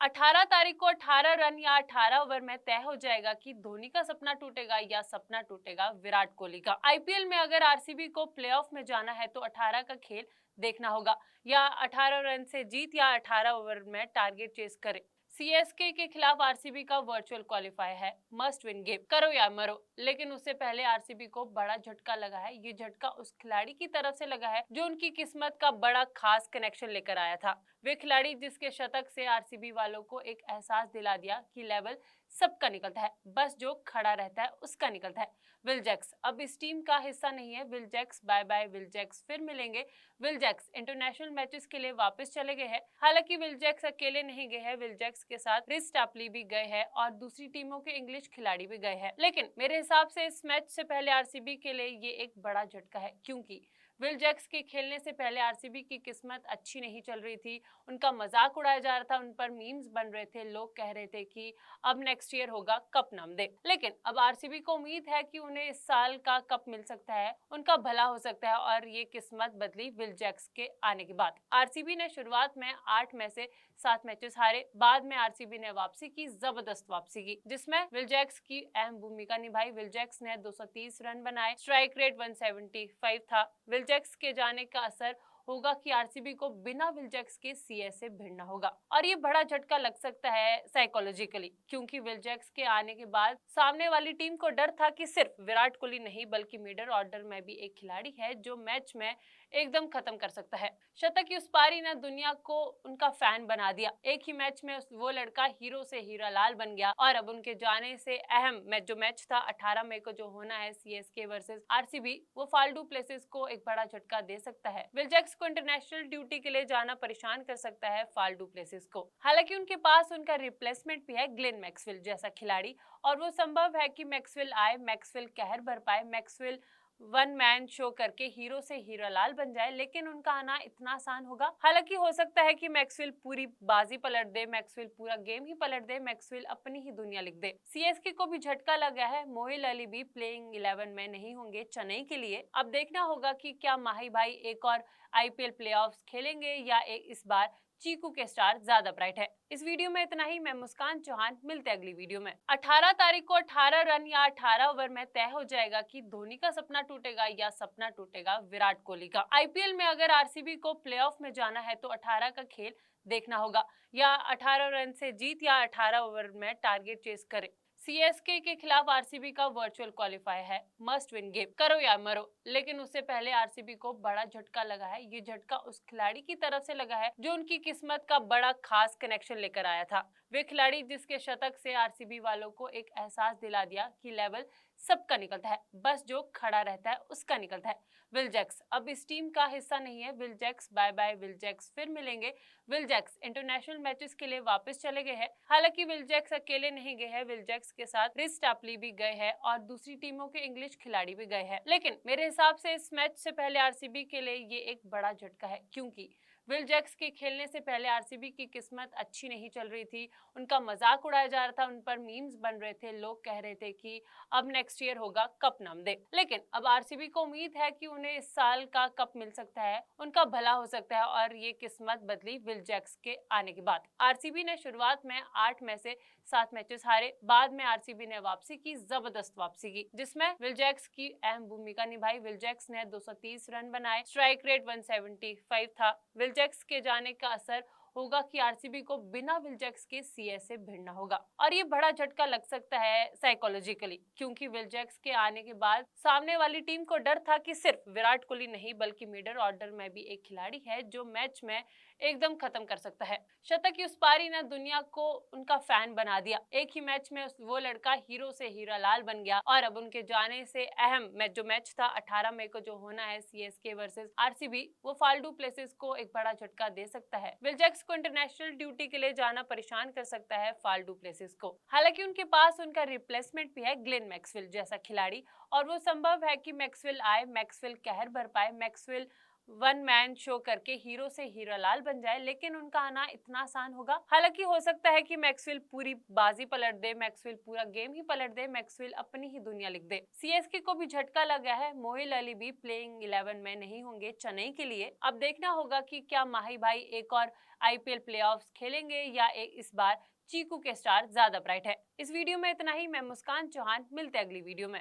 18 तारीख को 18 रन या 18 ओवर में तय हो जाएगा कि धोनी का सपना टूटेगा या सपना टूटेगा विराट कोहली का। आईपीएल में अगर आरसीबी को प्लेऑफ में जाना है तो 18 का खेल देखना होगा, या 18 रन से जीत या 18 ओवर में टारगेट चेस करे। सीएसके के खिलाफ आरसीबी का वर्चुअल क्वालिफायर है, मस्ट विन गेम, करो या मरो। लेकिन उससे पहले आरसीबी को बड़ा झटका लगा है। ये झटका उस खिलाड़ी की तरफ से लगा है जो उनकी किस्मत का बड़ा खास कनेक्शन लेकर आया था। वे खिलाड़ी जिसके शतक से आरसीबी वालों को एक एहसास दिला दिया कि लेवल सबका निकलता है, बस जो खड़ा रहता है उसका निकलता है। विल जैक्स अब इस टीम का हिस्सा नहीं है। Will Jacks bye bye Will Jacks, फिर मिलेंगे। विल जैक्स इंटरनेशनल मैचेस के लिए वापस चले गए हैं। हालांकि विल जैक्स अकेले नहीं गए हैं, विल जैक्स के साथ रिस टैपली भी गए हैं और दूसरी टीमों के इंग्लिश खिलाड़ी भी गए हैं। लेकिन मेरे हिसाब से इस मैच से पहले आरसीबी के लिए ये एक बड़ा झटका है, क्योंकि विल जैक्स के खेलने से पहले आरसीबी की किस्मत अच्छी नहीं चल रही थी। उनका मजाक उड़ाया जा रहा था, उन पर मीम्स बन रहे थे, लोग कह रहे थे कि अब नेक्स्ट ईयर होगा कप नाम दे। लेकिन अब आरसीबी को उम्मीद है कि उन्हें इस साल का कप मिल सकता है, उनका भला हो सकता है, और ये किस्मत बदली विल जैक्स के आने के बाद। आरसीबी ने शुरुआत में 8 में से 7 मैचेस हारे। बाद में आरसीबी ने वापसी की, जबरदस्त वापसी की, जिसमें विल जैक्स की अहम भूमिका निभाई। विल जैक्स ने 230 रन बनाए, स्ट्राइक रेट 175 था। विल जैक्स के जाने का असर होगा कि आरसीबी को बिना विल जैक्स के सीएस से भिड़ना होगा, और ये बड़ा झटका लग सकता है साइकोलॉजिकली, क्योंकि विल जैक्स के आने के बाद सामने वाली टीम को डर था कि सिर्फ विराट कोहली नहीं बल्कि मिडिल ऑर्डर में भी एक खिलाड़ी है जो मैच में एकदम खत्म कर सकता है। शतक की उस पारी ने दुनिया को उनका फैन बना दिया। एक ही मैच में वो लड़का हीरो से हीरा लाल बन गया, और अब उनके जाने से अहम मैच था 18 मई को जो होना है सीएसके वर्सेस आरसीबी, वो फाल्टू प्लेसेस को एक बड़ा झटका दे सकता है। विल जैक्स को इंटरनेशनल ड्यूटी के लिए जाना परेशान कर सकता है फाल्टू प्लेसेस को। हालांकि उनके पास उनका रिप्लेसमेंट भी है, ग्लेन मैक्सवेल जैसा खिलाड़ी, और वो संभव है कि मैक्सवेल आए, मैक्सवेल कहर भर पाए, मैक्सवेल वन मैन शो करके हीरो से हीरा लाल बन जाए। लेकिन उनका आना इतना आसान होगा? हालांकि हो सकता है कि मैक्सवेल पूरी बाजी पलट दे, मैक्सवेल पूरा गेम ही पलट दे, मैक्सवेल अपनी ही दुनिया लिख दे। सीएसके को भी झटका लगा है। मोइन अली भी प्लेइंग 11 में नहीं होंगे चेन्नई के लिए। अब देखना होगा कि क्या माही भाई एक और आईपीएल प्लेऑफ्स खेलेंगे, या इस बार चीकू के स्टार ज्यादा ब्राइट है। इस वीडियो में इतना ही। मैं मुस्कान चौहान, मिलते हैं अगली वीडियो में। 18 तारीख को 18 रन या 18 ओवर में तय हो जाएगा कि धोनी का सपना टूटेगा या सपना टूटेगा विराट कोहली का। आईपीएल में अगर आरसीबी को प्लेऑफ में जाना है तो 18 का खेल देखना होगा, या 18 रन से जीत या 18 ओवर में टारगेट चेस करे। सीएसके के खिलाफ आरसीबी का वर्चुअल क्वालिफायर है, मस्ट विन गेम, करो या मरो। लेकिन उससे पहले आरसीबी को बड़ा झटका लगा है। ये झटका उस खिलाड़ी की तरफ से लगा है जो उनकी किस्मत का बड़ा खास कनेक्शन लेकर आया था। वे खिलाड़ी जिसके शतक से आरसीबी वालों को एक एहसास दिला दिया कि लेवल सबका निकलता है, बस जो खड़ा रहता है उसका निकलता है। विल जैक्स अब इस टीम का हिस्सा नहीं है। Will Jacks bye bye Will Jacks, फिर मिलेंगे। विल जैक्स इंटरनेशनल मैचेस के लिए वापस चले गए हैं। हालांकि विल जैक्स अकेले नहीं गए हैं, विल जैक्स के साथ रिस टैपली भी गए हैं और दूसरी टीमों के इंग्लिश खिलाड़ी भी गए हैं। लेकिन मेरे हिसाब से इस मैच से पहले आरसीबी के लिए ये एक बड़ा झटका है, क्योंकि विल जैक्स के खेलने से पहले आरसीबी की किस्मत अच्छी नहीं चल रही थी। उनका मजाक उड़ाया जा रहा था, उन पर मीम्स बन रहे थे, लोग कह रहे थे कि अब नेक्स्ट ईयर होगा कप नाम दे। लेकिन अब आरसीबी को उम्मीद है कि उन्हें इस साल का कप मिल सकता है, उनका भला हो सकता है, और ये किस्मत बदली विल जैक्स के आने के बाद। आरसीबी ने शुरुआत में 8 में से 7 मैचेस हारे। बाद में आरसीबी ने वापसी की, जबरदस्त वापसी की, जिसमें विल जैक्स की अहम भूमिका निभाई। विल जैक्स ने 230 रन बनाए, स्ट्राइक रेट 175 था। विल जैक्स के जाने का असर होगा कि आरसीबी को बिना विल जैक्स के सीएस से भिड़ना होगा, और ये बड़ा झटका लग सकता है साइकोलॉजिकली, क्योंकि विल जैक्स के आने के बाद सामने वाली टीम को डर था कि सिर्फ विराट कोहली नहीं बल्कि मिडिल ऑर्डर में भी एक खिलाड़ी है जो मैच में एकदम खत्म कर सकता है। शतक की उस पारी ने दुनिया को उनका फैन बना दिया। एक ही मैच में वो लड़का हीरो से हीरा लाल बन गया, और अब उनके जाने से अहम मैच था 18 मई को जो होना है सीएसके वर्सेस आरसीबी, वो फाल्टू प्लेसेस को एक बड़ा झटका दे सकता है। विल जैक्स को इंटरनेशनल ड्यूटी के लिए जाना परेशान कर सकता है फाल्टू प्लेसेस को। हालांकि उनके पास उनका रिप्लेसमेंट भी है, ग्लेन मैक्सवेल जैसा खिलाड़ी, और वो संभव है कि मैक्सवेल आए, मैक्सवेल कहर भर पाए, मैक्सवेल वन मैन शो करके हीरो से हीरोलाल बन जाए, लेकिन उनका आना इतना आसान होगा? हालांकि हो सकता है कि मैक्सवेल पूरी बाजी पलट दे, मैक्सवेल पूरा गेम ही पलट दे, मैक्सवेल अपनी ही दुनिया लिख दे। सीएसके को भी झटका लगा है, मोइन अली भी प्लेइंग 11 में नहीं होंगे चेन्नई के लिए। अब देखना होगा कि क्या माही भाई एक और आईपीएल प्लेऑफ्स खेलेंगे या इस बार चीकू के स्टार ज्यादा ब्राइट है। इस वीडियो में इतना ही। मैं मुस्कान चौहान, मिलते अगली वीडियो में।